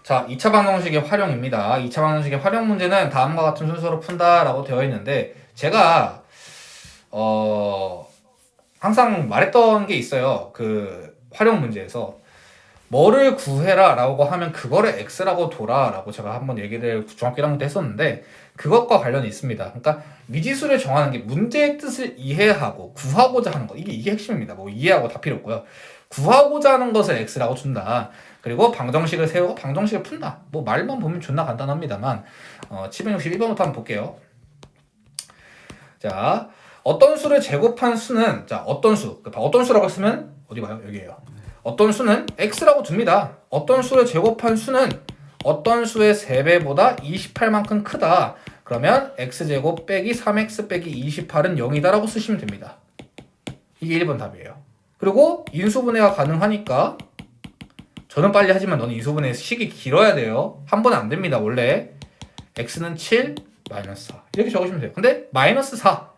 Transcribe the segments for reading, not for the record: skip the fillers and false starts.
자, 2차 방정식의 활용입니다. 2차 방정식의 활용 문제는 다음과 같은 순서로 푼다라고 되어 있는데 제가 항상 말했던 게 있어요. 그 활용 문제에서 뭐를 구해라 라고 하면 그거를 x라고 둬라 라고 제가 한번 얘기를 중학교 1학년 때 했었는데 그것과 관련이 있습니다. 그러니까 미지수를 정하는 게 문제의 뜻을 이해하고 구하고자 하는 것, 이게 핵심입니다. 뭐 이해하고 다 필요 없고요. 구하고자 하는 것을 x라고 준다. 그리고 방정식을 세우고 방정식을 푼다. 뭐 말만 보면 존나 간단합니다만 761번부터 한번 볼게요. 자, 어떤 수를 제곱한 수는, 자, 어떤 수라고 했으면 어디 봐요? 여기에요. 어떤 수는 x라고 둡니다. 어떤 수를 제곱한 수는 어떤 수의 3배보다 28만큼 크다. 그러면 x제곱 빼기 3x 빼기 28은 0이다 라고 쓰시면 됩니다. 이게 1번 답이에요. 그리고 인수분해가 가능하니까 저는 빨리 하지만 너는 인수분해 식이 길어야 돼요. 한 번에 안 됩니다. 원래 x는 7, 마이너스 4 이렇게 적으시면 돼요. 근데 마이너스 4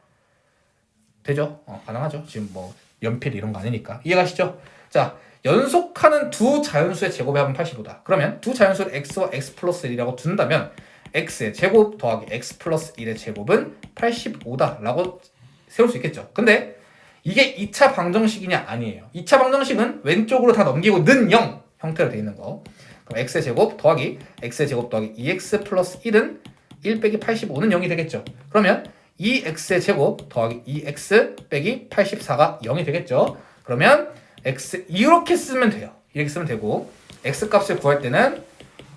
되죠? 가능하죠. 지금 뭐 연필 이런 거 아니니까. 이해가시죠? 자, 연속하는 두 자연수의 제곱의 합은 85다. 그러면 두 자연수를 x와 x 플러스 1이라고 둔다면 x의 제곱 더하기 x 플러스 1의 제곱은 85다 라고 세울 수 있겠죠. 근데 이게 2차 방정식이냐? 아니에요. 2차 방정식은 왼쪽으로 다 넘기고 는 0 형태로 되어 있는 거. 그럼 x의 제곱 더하기 x의 제곱 더하기 2x 플러스 1은 1 빼기 85는 0이 되겠죠. 그러면 2x의 제곱 더하기 2x 빼기 84가 0이 되겠죠. 그러면 x 이렇게 쓰면 돼요. 이렇게 쓰면 되고 x 값을 구할 때는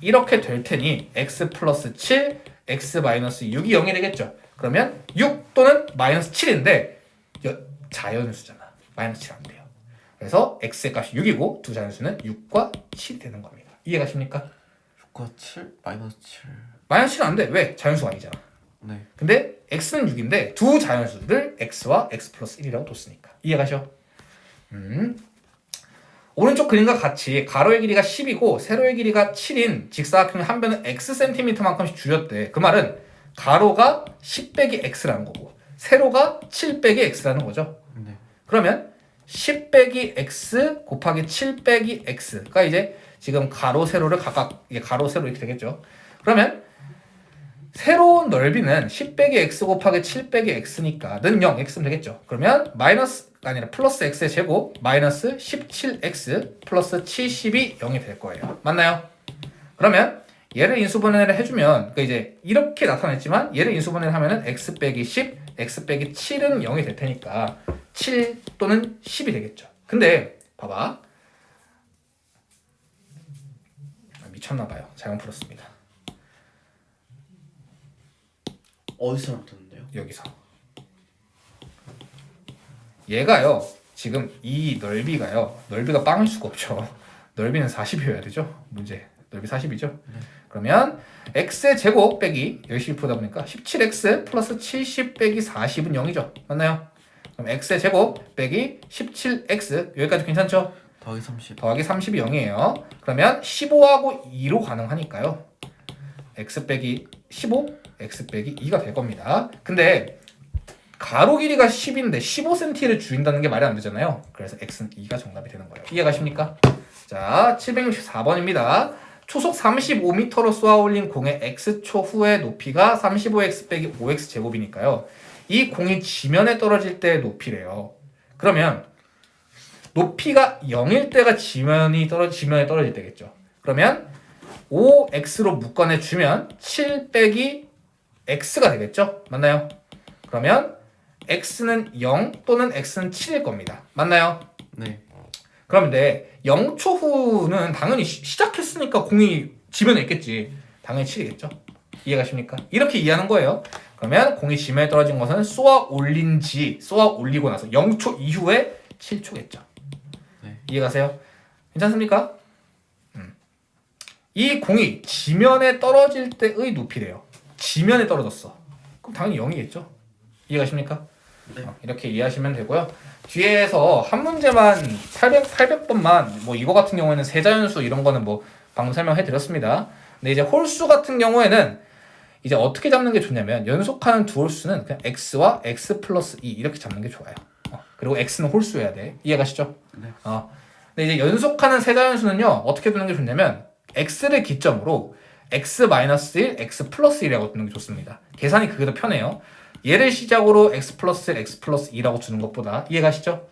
이렇게 될 테니 x 플러스 7, x 마이너스 6이 0이 되겠죠. 그러면 6 또는 마이너스 7인데 자연수잖아. 마이너스 7 안 돼요. 그래서 x의 값이 6이고 두 자연수는 6과 7이 되는 겁니다. 이해가십니까? 6과 7? 마이너스 7. 마이너스 7은 안 돼. 왜? 자연수가 아니잖아. 네. 근데 x는 6인데 두 자연수를 x와 x 플러스 1이라고 뒀으니까. 이해가셔? 오른쪽 그림과 같이 가로의 길이가 10이고 세로의 길이가 7인 직사각형의 한 변은 xcm만큼씩 줄였대. 그 말은 가로가 10 빼기 x라는 거고 세로가 7 빼기 x라는 거죠. 네. 그러면 10 빼기 x 곱하기 7 빼기 x가 이제 지금 가로 세로를 각각 가로 세로 이렇게 되겠죠. 그러면 새로운 넓이는 10 빼기 x 곱하기 7 빼기 x니까 는 0 x는 되겠죠. 그러면 마이너스가 아니라 플러스 x의 제곱 마이너스 17x 플러스 70이 0이 될 거예요. 맞나요? 그러면 얘를 인수분해를 해주면 그러니까 이제 이렇게 나타냈지만 얘를 인수분해를 하면은 x 빼기 10, x 빼기 7은 0이 될 테니까 7 또는 10이 되겠죠. 근데 봐봐. 미쳤나봐요. 잘못 풀었습니다. 어디서 나타났는데요? 여기서 얘가요 지금 이 넓이가 빵일 수가 없죠. 넓이는 40이어야 되죠. 문제 넓이 40이죠. 그러면 x의 제곱 빼기 열심히 풀다 보니까 17x 플러스 70 빼기 40은 0이죠. 맞나요? 그럼 x의 제곱 빼기 17x 여기까지 괜찮죠? 더하기 30. 더하기 30이 0이에요. 그러면 15하고 2로 가능하니까요. x 빼기 15, x 빼기 2가 될 겁니다. 근데 가로 길이가 10인데 15cm를 줄인다는 게 말이 안 되잖아요. 그래서 x는 2가 정답이 되는 거예요. 이해가십니까? 자, 764번입니다. 초속 35m로 쏘아 올린 공의 x초 후의 높이가 35x 빼기 5x 제곱이니까요. 이 공이 지면에 떨어질 때의 높이래요. 그러면 높이가 0일 때가 지면에 떨어질 때겠죠. 그러면 5x로 묶어내 주면 7 빼기 x가 되겠죠? 맞나요? 그러면 x는 0 또는 x는 7일 겁니다. 맞나요? 네. 그럼 근데 0초 후는 당연히 시작했으니까 공이 지면에 있겠지. 당연히 7이겠죠? 이해가십니까? 이렇게 이해하는 거예요. 그러면 공이 지면에 떨어진 것은 쏘아 올리고 나서 0초 이후에 7초겠죠. 네. 이해가세요? 괜찮습니까? 이 공이 지면에 떨어질 때의 높이래요. 지면에 떨어졌어. 그럼 당연히 0이겠죠? 이해가십니까? 네. 이렇게 이해하시면 되고요. 뒤에서 한 문제만 800번만 뭐 이거 같은 경우에는 세자연수 이런 거는 뭐 방금 설명해 드렸습니다. 근데 이제 홀수 같은 경우에는 이제 어떻게 잡는 게 좋냐면 연속하는 두 홀수는 그냥 x와 x 플러스 2 이렇게 잡는 게 좋아요. 그리고 x는 홀수여야 돼. 이해가시죠? 네. 근데 이제 연속하는 세자연수는요 어떻게 두는 게 좋냐면 x를 기점으로 x-1, x 플러스 1이라고 두는 게 좋습니다. 계산이 그게 더 편해요. 얘를 시작으로 x 플러스 1, x 플러스 2라고 주는 것보다. 이해가시죠?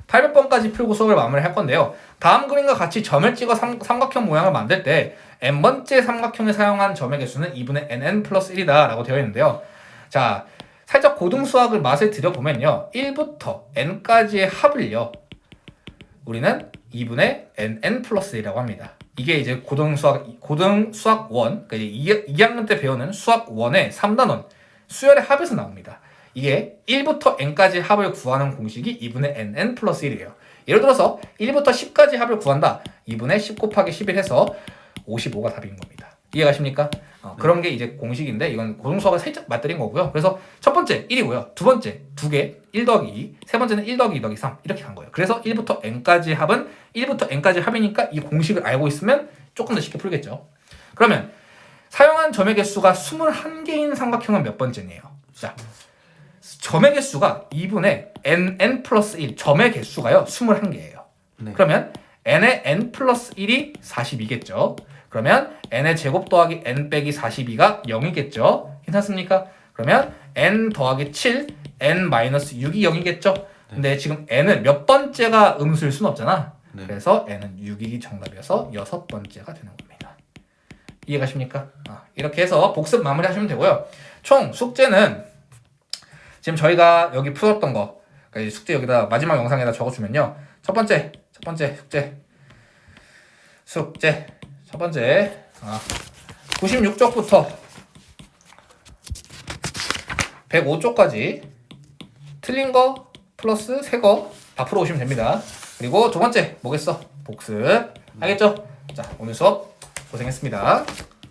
800번까지 풀고 수업을 마무리할 건데요. 다음 그림과 같이 점을 찍어 삼각형 모양을 만들 때 n번째 삼각형에 사용한 점의 개수는 2분의 nn 플러스 1이다 라고 되어 있는데요. 자, 살짝 고등수학을 맛을 들여보면요. 1부터 n까지의 합을요. 우리는 2분의 nn 플러스 1이라고 합니다. 이게 이제 고등수학 1, 그러니까 2학년 때 배우는 수학 1의 3단원 수열의 합에서 나옵니다. 이게 1부터 n까지 합을 구하는 공식이 2분의 nn 플러스 1이에요. 예를 들어서 1부터 10까지 합을 구한다. 2분의 10 곱하기 11 해서 55가 답인 겁니다. 이해가십니까? 그런 게 이제 공식인데 이건 고등수학을 살짝 맞들인 거고요. 그래서 첫 번째 1이고요. 두 번째 2개 1 더하기 2, 세 번째는 1 더하기 2 더하기 3 이렇게 간 거예요. 그래서 1부터 n까지 합은 1부터 n까지 합이니까 이 공식을 알고 있으면 조금 더 쉽게 풀겠죠. 그러면 사용한 점의 개수가 21개인 삼각형은 몇 번째네요? 자, 점의 개수가 2분의 nn 플러스 1 점의 개수가요 21개예요. 네. 그러면 n의 n 플러스 1이 42겠죠. 그러면 n의 제곱 더하기 n 빼기 42가 0이겠죠. 괜찮습니까? 그러면 n 더하기 7, n 마이너스 6이 0이겠죠. 근데 지금 n은 몇 번째가 음수일 수는 없잖아. 네. 그래서 n은 6이 정답이어서 6번째가 되는 겁니다. 이해가십니까? 이렇게 해서 복습 마무리 하시면 되고요. 총 숙제는 지금 저희가 여기 풀었던 거, 그러니까 이 숙제 여기다 마지막 영상에다 적어주면요. 첫 번째 숙제 첫 번째 96쪽부터 105쪽까지 틀린 거 플러스 새 거 다 풀어오시면 됩니다. 그리고 두 번째 뭐겠어? 복습. 알겠죠? 자, 오늘 수업 고생했습니다.